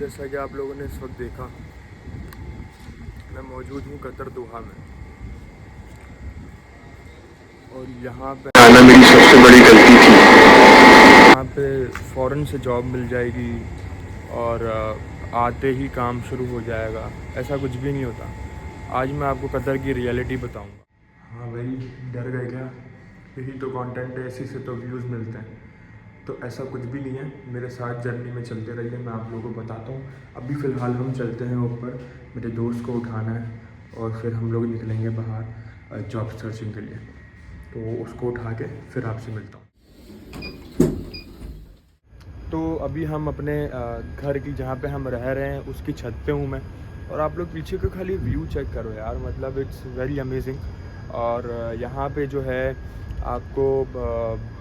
जैसा कि आप लोगों ने इस वक्त देखा, मैं मौजूद हूँ कतर दोहा में। और यहाँ पे आना मेरी सबसे बड़ी गलती थी। यहाँ पे फ़ौरन से जॉब मिल जाएगी और आते ही काम शुरू हो जाएगा, ऐसा कुछ भी नहीं होता। आज मैं आपको कतर की रियलिटी बताऊँगा। हाँ भाई, डर गए क्या? यही तो कंटेंट है, इसी से तो व्यूज़ मिलते हैं। तो ऐसा कुछ भी नहीं है, मेरे साथ जर्नी में चलते रहिए, मैं आप लोगों को बताता हूँ। अभी फ़िलहाल हम चलते हैं ऊपर, मेरे दोस्त को उठाना है और फिर हम लोग निकलेंगे बाहर जॉब सर्चिंग के लिए। तो उसको उठा के फिर आपसे मिलता हूँ। तो अभी हम अपने घर की, जहाँ पे हम रह रहे हैं, उसकी छत पे हूँ मैं। और आप लोग पीछे का खाली व्यू चेक करो यार, मतलब इट्स वेरी अमेजिंग। और यहाँ पे जो है आपको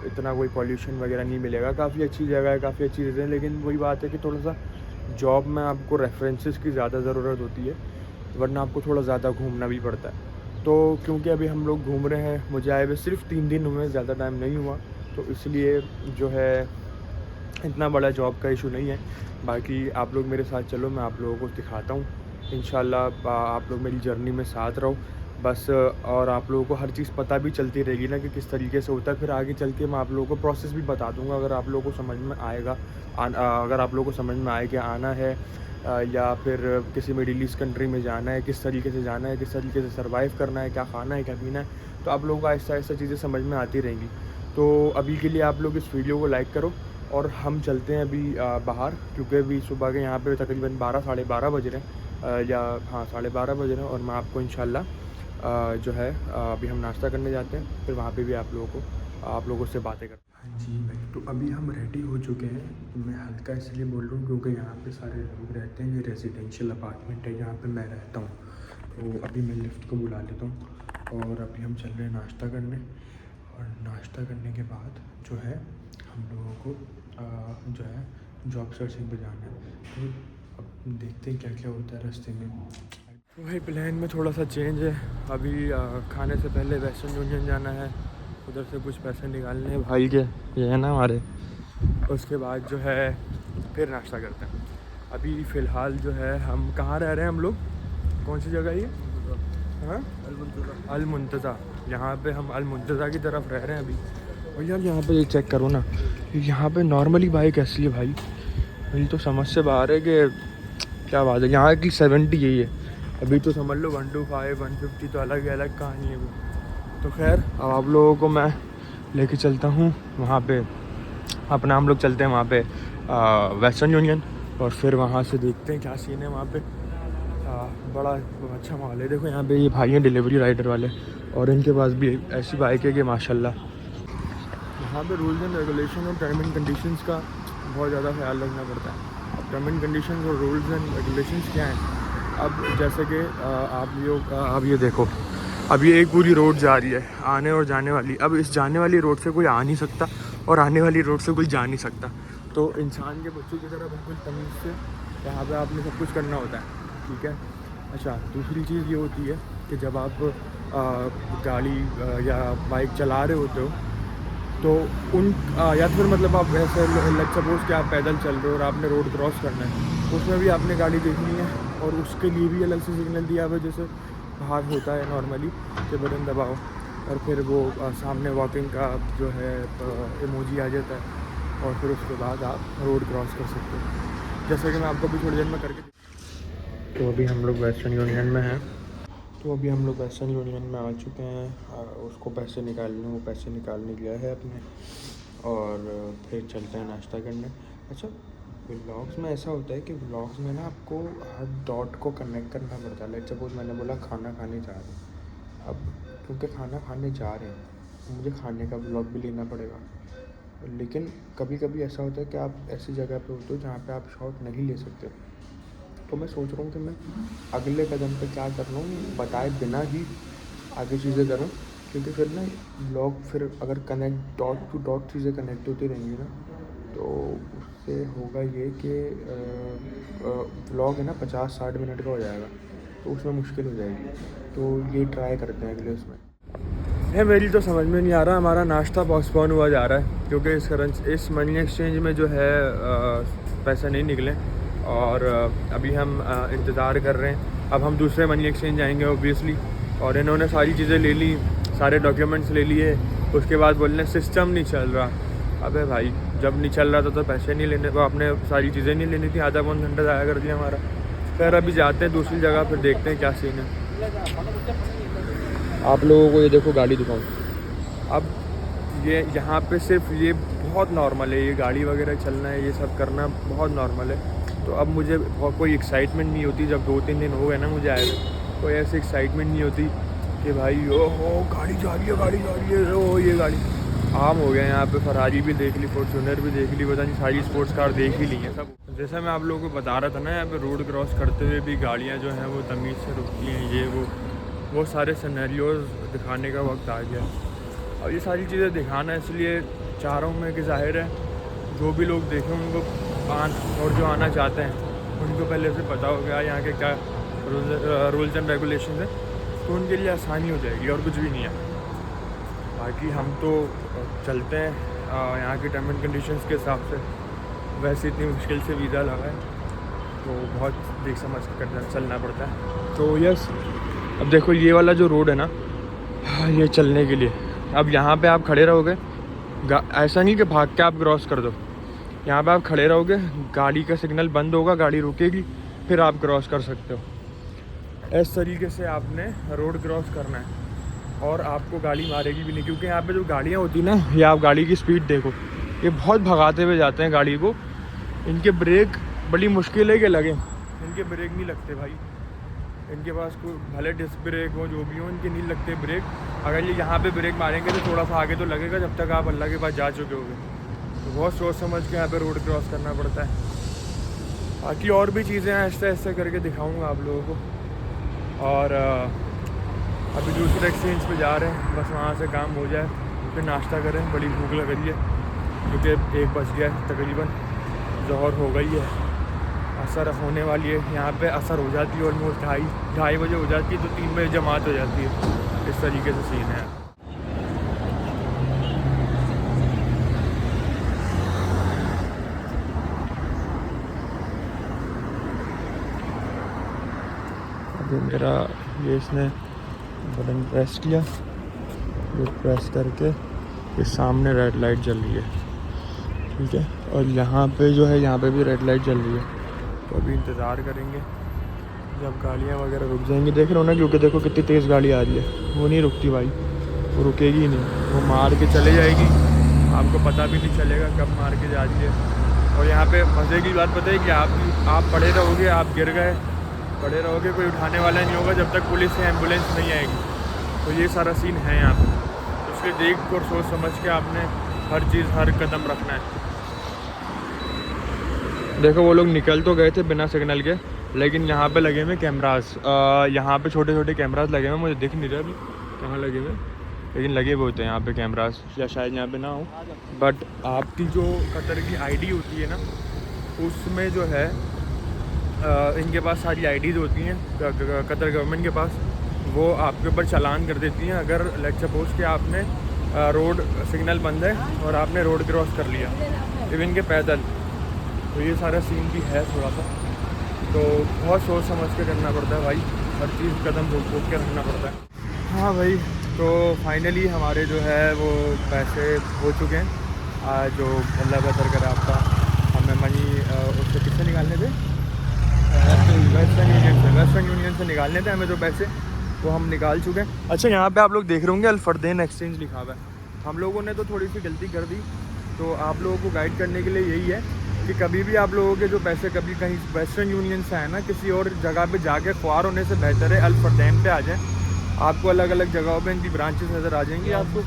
इतना कोई पॉल्यूशन वगैरह नहीं मिलेगा। काफ़ी अच्छी जगह है, काफ़ी अच्छी चीज़ें हैं, लेकिन वही बात है कि थोड़ा सा जॉब में आपको रेफरेंसेस की ज़्यादा ज़रूरत होती है, वरना आपको थोड़ा ज़्यादा घूमना भी पड़ता है। तो क्योंकि अभी हम लोग घूम रहे हैं, मुझे आए हुए सिर्फ 3 दिन हुए, ज़्यादा टाइम नहीं हुआ, तो इसलिए जो है इतना बड़ा जॉब का इशू नहीं है। बाकी आप लोग मेरे साथ चलो, मैं आप लोगों को दिखाता हूँ। इंशाल्लाह आप लोग मेरी जर्नी में साथ रहो बस। और आप लोगों को हर चीज़ पता भी चलती रहेगी ना कि किस तरीके से होता है। फिर आगे चल के मैं आप लोगों को प्रोसेस भी बता दूँगा, अगर आप लोगों को समझ में आएगा। अगर आप लोगों को समझ में आए कि आना है या फिर किसी मिडिल ईस्ट कंट्री में जाना है, किस तरीके से जाना है, किस तरीके से सर्वाइव करना है, क्या खाना है, क्या पीना है, तो आप लोगों को आहिस्ता आहिस्ता चीज़ें समझ में आती रहेंगी। तो अभी के लिए आप लोग इस वीडियो को लाइक करो और हम चलते हैं अभी बाहर, क्योंकि अभी सुबह के यहाँ पे तकरीबन 12 साढ़े 12 बज रहे हैं, या हाँ साढ़े 12 बज रहे हैं। और मैं आपको इंशाल्लाह जो है अभी हम नाश्ता करने जाते हैं, फिर वहाँ पे भी आप लोगों से बातें करते हैं। हाँ जी भाई, तो अभी हम रेडी हो चुके हैं। मैं हल्का इसलिए बोल रहा हूँ क्योंकि यहाँ पे सारे लोग रहते हैं, ये रेजिडेंशियल अपार्टमेंट है जहाँ पे मैं रहता हूँ। तो अभी मैं लिफ्ट को बुला लेता हूँ और अभी हम चल रहे हैं नाश्ता करने। और नाश्ता करने के बाद जो है हम लोगों को जो है जॉब सर्चिंग पे जाना है। तो अब देखते हैं क्या क्या होता है रास्ते में। तो भाई प्लान में थोड़ा सा चेंज है। अभी खाने से पहले वेस्टर्न यूनियन जाना है, उधर से कुछ पैसे निकालने हैं भाई के, ये है ना हमारे। उसके बाद जो है फिर नाश्ता करते हैं। अभी फ़िलहाल जो है हम कहाँ रह रहे हैं हम लोग, कौन सी जगह ये? हाँ, अल मुंतज़ा। यहाँ पे हम अल मुंतज़ा की तरफ रह रहे हैं अभी। और यार यहाँ पे ये चेक करो ना, यहाँ पे नॉर्मली बाइक कैसी है भाई, मुझे तो समझ से बाहर है कि क्या बात है। यहाँ की 70 यही है, अभी तो समझ लो 125 150 तो अलग अलग कहानी है वो। तो खैर अब आप लोगों को मैं लेके चलता हूँ वहाँ पे, अपना हम लोग चलते हैं वहाँ पे वेस्टर्न यूनियन, और फिर वहाँ से देखते हैं क्या सीन है वहाँ पे। बड़ा अच्छा माहौल है। देखो यहाँ पे ये भाई हैं डिलीवरी राइडर वाले, और इनके पास भी ऐसी बाइक है कि माशाल्लाह। यहाँ पे रूल्स एंड रेगुलेशन और टर्म एंड कंडीशंस का बहुत ज़्यादा ख्याल रखना पड़ता है। अब टर्म एंड कंडीशंस और रूल्स एंड रेगुलेशंस क्या हैं? अब जैसे कि आप ये देखो, अब ये एक पूरी रोड जा रही है आने और जाने वाली। अब इस जाने वाली रोड से कोई आ नहीं सकता और आने वाली रोड से कोई जा नहीं सकता। तो इंसान के बच्चों की तरह बिल्कुल तमीज़ से यहाँ पे आपने सब कुछ करना होता है, ठीक है। अच्छा, दूसरी चीज़ ये होती है कि जब आप गाड़ी या बाइक चला रहे होते हो तो या फिर मतलब आप ऐसे लेट्स सपोज कि आप पैदल चल रहे हो और आपने रोड क्रॉस करना है, उसमें भी आपने गाड़ी देखनी है और उसके लिए भी अलग से सिग्नल दिया हुआ है। जैसे बाहर होता है नॉर्मली कि बटन दबाओ और फिर वो सामने वॉकिंग का जो है इमोजी आ जाता है, और फिर उसके बाद आप रोड क्रॉस कर सकते हो, जैसे कि मैं आपको अभी थोड़ी देर में करके। तो अभी हम लोग वेस्टर्न यूनियन में हैं। तो अभी हम लोग वेस्टर्न यूनियन में आ चुके हैं। उसको पैसे निकालने, वो पैसे निकालने गया है अपने, और फिर चलते हैं नाश्ता करने। अच्छा, व्लॉग्स में ऐसा होता है कि व्लॉग्स में ना आपको हर डॉट को कनेक्ट करना पड़ता है। लाइक सपोज मैंने बोला खाना खाने जा रहे हैं, अब क्योंकि खाना खाने जा रहे हैं तो मुझे खाने का व्लॉग भी लेना पड़ेगा। लेकिन कभी कभी ऐसा होता है कि आप ऐसी जगह पे होते हो जहाँ पे आप शॉट नहीं ले सकते। तो मैं सोच रहा हूँ कि मैं अगले कदम पे क्या कर रहा हूँ बताए बिना ही आगे चीज़ें करूँ, क्योंकि फिर ना ब्लॉग फिर अगर कनेक्ट डॉट टू डॉट चीज़ें कनेक्ट होती रहेंगी ना, तो उससे होगा ये कि ब्लॉग है ना 50-60 मिनट का हो जाएगा, तो उसमें मुश्किल हो जाएगी। तो ये ट्राई करते हैं अगले उसमें। है मेरी तो समझ में नहीं आ रहा, हमारा नाश्ता पोस्टपोन हुआ जा रहा है क्योंकि इस मनी एक्सचेंज में जो है पैसे नहीं निकले। और अभी हम इंतज़ार कर रहे हैं। अब हम दूसरे मनी एक्सचेंज जाएंगे ऑब्वियसली, और इन्होंने सारी चीज़ें ले ली, सारे डॉक्यूमेंट्स ले लिए। उसके बाद बोल रहे हैं सिस्टम नहीं चल रहा। अबे भाई जब नहीं चल रहा था तो पैसे नहीं लेने, तो आपने सारी चीज़ें नहीं लेनी थी, आधा पौन घंटा ज़ाया कर दिया हमारा। फिर अभी जाते हैं दूसरी जगह, फिर देखते हैं क्या सीन है। आप लोगों को ये देखो गाड़ी दिखाऊँ। अब ये यहाँ पे सिर्फ ये बहुत नॉर्मल है, ये गाड़ी वगैरह चलना है, ये सब करना बहुत नॉर्मल है। तो अब मुझे कोई एक्साइटमेंट नहीं होती। जब 2-3 दिन हो गए ना मुझे आए, कोई ऐसी एक्साइटमेंट नहीं होती कि भाई ओ गाड़ी जा रही है, गाड़ी जा रही है, ओ ये गाड़ी। आम हो गया यहाँ पे। फरारी भी देख ली, फॉर्च्यूनर भी देख ली, पता नहीं सारी स्पोर्ट्स कार देख ही ली हैं सब। जैसा मैं आप लोगों को बता रहा था ना, यहाँ पे रोड क्रॉस करते हुए भी गाड़ियाँ जो हैं वो तमीज़ से रुकती हैं, ये वो सारे सिनेरियोज़ दिखाने का वक्त आ गया। अब ये सारी चीज़ें दिखाना इसलिए चाह रहा हूँ मैं कि ज़ाहिर है जो भी लोग देखें उनको और जो आना चाहते हैं उनको पहले से पता हो गया यहाँ के क्या रूल्स एंड रेगुलेशन है, तो उनके लिए आसानी हो जाएगी और कुछ भी नहीं है। बाकी हम तो चलते हैं यहाँ की टर्म एंड कंडीशंस के हिसाब से। वैसे इतनी मुश्किल से वीज़ा लगा है तो बहुत देख समझ कर चलना पड़ता है। तो यस, अब देखो ये वाला जो रोड है ना, ये चलने के लिए अब यहाँ पे आप खड़े रहोगे, ऐसा नहीं कि भाग के आप क्रॉस कर दो। यहाँ पे आप खड़े रहोगे, गाड़ी का सिग्नल बंद होगा, गाड़ी रुकेगी, फिर आप क्रॉस कर सकते हो। इस तरीके से आपने रोड क्रॉस करना है और आपको गाड़ी मारेगी भी नहीं, क्योंकि यहाँ पे जो गाड़ियाँ होती ना, ये आप गाड़ी की स्पीड देखो, ये बहुत भगाते हुए जाते हैं गाड़ी को। इनके ब्रेक बड़ी मुश्किल है कि लगे, इनके ब्रेक नहीं लगते भाई। इनके पास कोई भले डिस्क ब्रेक हो जो भी हो, इनके नहीं लगते ब्रेक। अगर ये यहाँ पे ब्रेक मारेंगे तो थोड़ा सा आगे तो लगेगा, जब तक आप अल्लाह के पास जा चुके होगे। तो बहुत सोच समझ के यहाँ पे रोड क्रॉस करना पड़ता है। बाकी और भी चीज़ें ऐसे ऐसे करके दिखाऊंगा आप लोगों को। और अभी दूसरे एक्सचेंज पे जा रहे हैं, बस वहाँ से काम हो जाए फिर नाश्ता करें। बड़ी भूख लग रही है क्योंकि 1 बज गया है तकरीबन, ज़ोहर हो गई है, असर होने वाली है। यहाँ पे असर हो जाती है ऑलमोस्ट 2:30 बजे हो जाती है, तो 3 बजे जमात हो जाती है। इस तरीके से सीन है। अभी मेरा ये इसने बटन प्रेस किया, ये प्रेस करके ये सामने रेड लाइट जल रही है, ठीक है। और यहाँ पे जो है, यहाँ पे भी रेड लाइट जल रही है। तो अभी इंतज़ार करेंगे जब गाड़ियाँ वगैरह रुक जाएंगी। देख रहे हो ना, क्योंकि देखो कितनी तेज़ गाड़ी आ रही है, वो नहीं रुकती भाई, वो रुकेगी ही नहीं, वो मार के चले जाएगी, आपको पता भी नहीं चलेगा कब मार के जा रही है। और यहाँ पे मज़े की बात पता है कि आप पड़े रहोगे, आप गिर गए, पड़े रहोगे, कोई उठाने वाला नहीं होगा जब तक पुलिस या एम्बुलेंस नहीं आएगी। तो ये सारा सीन है यहाँ पे। तो इसलिए देख और सोच समझ के आपने हर चीज़, हर कदम रखना है। देखो वो लोग निकल तो गए थे बिना सिग्नल के, लेकिन यहाँ पे लगे हुए कैमरास, यहाँ पे छोटे छोटे कैमरास लगे हुए, मुझे दिख नहीं रहा अभी कहाँ लगे हुए, लेकिन लगे हुए होते हैं यहाँ पे कैमरास, या शायद यहाँ पे ना हो। बट आपकी जो कतर की आईडी होती है ना, उसमें जो है इनके पास सारी आईडीज़ होती हैं कतर गवर्नमेंट के पास, वो आपके ऊपर चालान कर देती हैं अगर लेट्स सपोज कि आपने रोड सिग्नल बंद है और आपने रोड क्रॉस कर लिया, इवन के पैदल। तो ये सारा सीन भी है थोड़ा सा, तो बहुत सोच समझ के करना पड़ता है भाई, हर चीज़ कदम रोक के रखना पड़ता है। हाँ भाई, तो फाइनली हमारे जो है वो पैसे हो चुके हैं। जो अल्लाह बेहतर करे आपका, हमें मनी उससे किससे निकालने थे, वेस्टर्न यूनियन से निकालने थे हमें जो पैसे, वो हम निकाल चुके हैं। अच्छा, यहाँ पे आप लोग देख रहे होंगे अल-फरदैन एक्सचेंज लिखा हुआ है। हम लोगों ने तो थोड़ी सी गलती कर दी, तो आप लोगों को गाइड करने के लिए यही है कि कभी भी आप लोगों के जो पैसे कभी कहीं वेस्टर्न यूनियन से आए ना, किसी और जगह पे जाके ख्वार होने से बेहतर है अल-फरदैन पे आ जाएं। आपको अलग अलग जगहों पे इनकी ब्रांचेस नज़र आ जाएंगी आपको।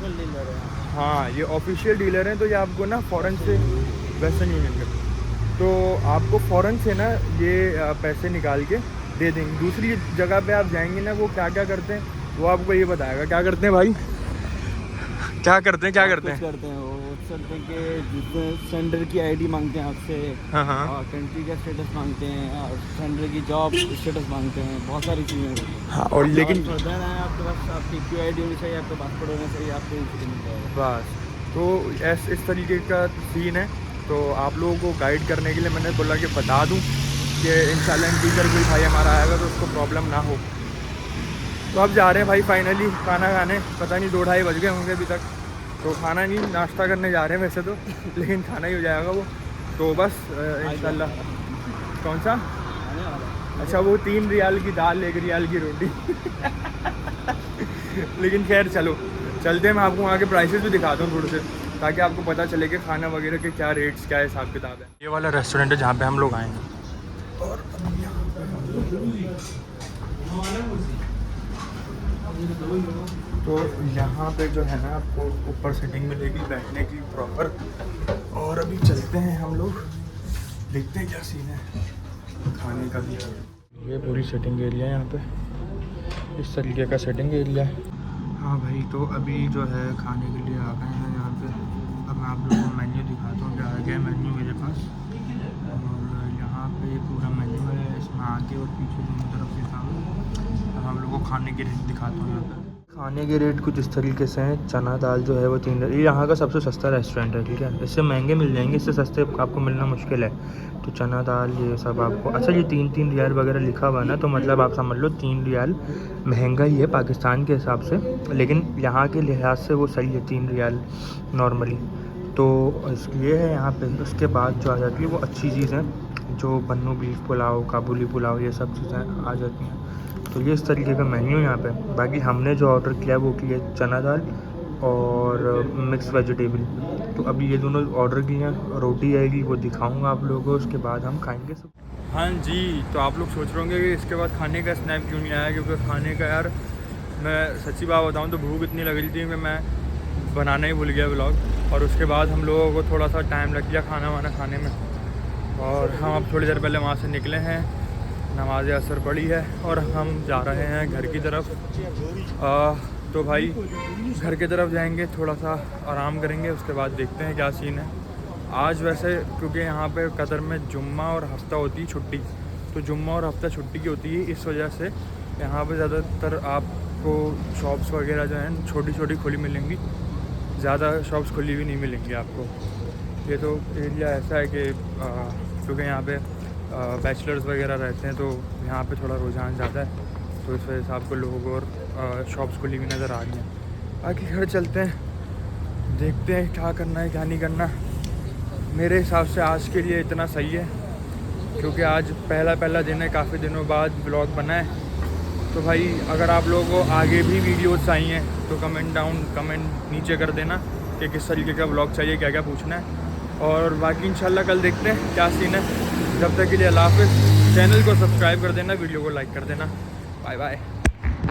हाँ, ये ऑफिशियल डीलर हैं, तो ये आपको ना फ़ौरन से वेस्टर्न यूनियन के, तो आपको फ़ौरन से ना ये पैसे निकाल के दे देंगे। दूसरी जगह पे आप जाएंगे ना, वो क्या क्या करते हैं वो आपको ये बताएगा। क्या करते हैं भाई, क्या करते हैं वो चलते हैं कि सेंडर की आईडी मांगते हैं आपसे, हाँ, और कंट्री का स्टेटस मांगते हैं, और सेंडर की जॉब स्टेटस मांगते हैं, बहुत सारी चीज़ें। हाँ, और लेकिन आपके पास आपकी QID होनी चाहिए, आपके पासपोर्ट होना चाहिए, आपको मिल जाएगा बस। तो इस तरीके का सीन है। तो आप लोगों को गाइड करने के लिए मैंने बोला कि बता दूं कि इंशाल्लाह इन फ्यूचर कोई भाई हमारा आएगा तो उसको प्रॉब्लम ना हो। तो अब जा रहे हैं भाई फाइनली खाना खाने। पता नहीं 2-2:30 बज गए होंगे अभी तक, तो खाना नहीं नाश्ता करने जा रहे हैं वैसे तो, लेकिन खाना ही हो जाएगा वो। तो बस इंशाल्लाह। कौन सा? अच्छा वो 3 रियाल की दाल 1 रियाल की रोटी। लेकिन खैर चलो चलते हैं, मैं आपको वहाँ के प्राइसेस भी दिखाता हूँ थोड़े से, ताकि आपको पता चले कि खाना वगैरह के क्या रेट्स क्या हिसाब किताब है। ये वाला रेस्टोरेंट है जहाँ पे हम लोग आए हैं। और तो यहाँ पे जो है ना आपको ऊपर सीटिंग मिलेगी बैठने की प्रॉपर। और अभी चलते हैं हम लोग, देखते हैं क्या सीन है खाने का भी। ये पूरी सेटिंग एरिया है यहाँ पे, इस तरीके का सेटिंग एरिया है। हाँ भाई तो अभी जो है खाने के लिए आ गए हैं यहाँ पे। अब मैं आप लोगों को मेन्यू दिखाता हूँ, क्या आ गया मेन्यू मेरे पास। और यहाँ पे पूरा मेन्यू है, इसमें आगे और पीछे दोनों तरफ लिखा हुआ है। अब हम लोगों को खाने के रेट दिखाता हूँ यहाँ पे। खाने के रेट कुछ इस तरीके से हैं। चना दाल जो है वो 3, ये यहाँ का सबसे सस्ता रेस्टोरेंट है, ठीक है। इससे महंगे मिल जाएंगे, इससे सस्ते आपको मिलना मुश्किल है। तो चना दाल ये सब आपको, अच्छा ये 3-3 रियाल वगैरह लिखा हुआ है ना, तो मतलब आप समझ लो 3 रियाल महंगा ही है पाकिस्तान के हिसाब से, लेकिन यहाँ के लिहाज से वो सही है 3 रियाल नॉर्मली। तो ये है यहाँ पे। उसके बाद जो आ जाती है वो अच्छी चीज़ें, जो बन्नू बीफ पुलाव, काबुली पुलाव, ये सब चीज़ें आ जाती हैं। तो ये इस तरीके का मेन्यू यहाँ पे। बाकी हमने जो ऑर्डर किया वो किया चना दाल और मिक्स वेजिटेबल। तो अभी ये दोनों ऑर्डर किए हैं, रोटी आएगी वो दिखाऊंगा आप लोगों को, उसके बाद हम खाएंगे सब। हाँ जी, तो आप लोग सोच रहे होंगे कि इसके बाद खाने का स्नैप क्यों नहीं आया, क्योंकि खाने का यार मैं सच्ची बात बताऊँ तो भूख इतनी लग रही थी कि मैं बनाना ही भूल गया व्लॉग। और उसके बाद हम लोगों को थोड़ा सा टाइम लग गया खाना वाना खाने में। और हम अब थोड़ी देर पहले वहाँ से निकले हैं, नमाज असर पड़ी है और हम जा रहे हैं घर की तरफ। तो भाई घर की तरफ जाएंगे, थोड़ा सा आराम करेंगे, उसके बाद देखते हैं क्या सीन है। आज वैसे क्योंकि यहाँ पे कतर में जुम्मा और हफ्ता होती है छुट्टी, तो जुम्मा और हफ्ता छुट्टी की होती है, इस वजह से यहाँ पे ज़्यादातर आपको शॉप्स वगैरह जो हैं छोटी छोटी खुली मिलेंगी, ज़्यादा शॉप्स खुली भी नहीं मिलेंगी आपको। ये तो एरिया ऐसा है कि क्योंकि यहाँ पे बैचलर्स वगैरह रहते हैं, तो यहाँ पे थोड़ा रुझान ज़्यादा है, तो इस वजह से आपको लोग और शॉप्स खुली हुई नज़र आ रही हैं। बाकी घर चलते हैं, देखते हैं क्या करना है क्या नहीं करना। मेरे हिसाब से आज के लिए इतना सही है, क्योंकि आज पहला दिन है, काफ़ी दिनों बाद ब्लॉग बना है। तो भाई अगर आप लोगों को आगे भी वीडियोस चाहिए तो कमेंट नीचे कर देना कि किस तरीके का ब्लॉग चाहिए, क्या क्या पूछना है। और बाकी इंशाल्लाह कल देखते हैं क्या सीन है। जब तक के लिए अल्लाह हाफ़िज़। चैनल को सब्सक्राइब कर देना, वीडियो को लाइक कर देना। Bye bye.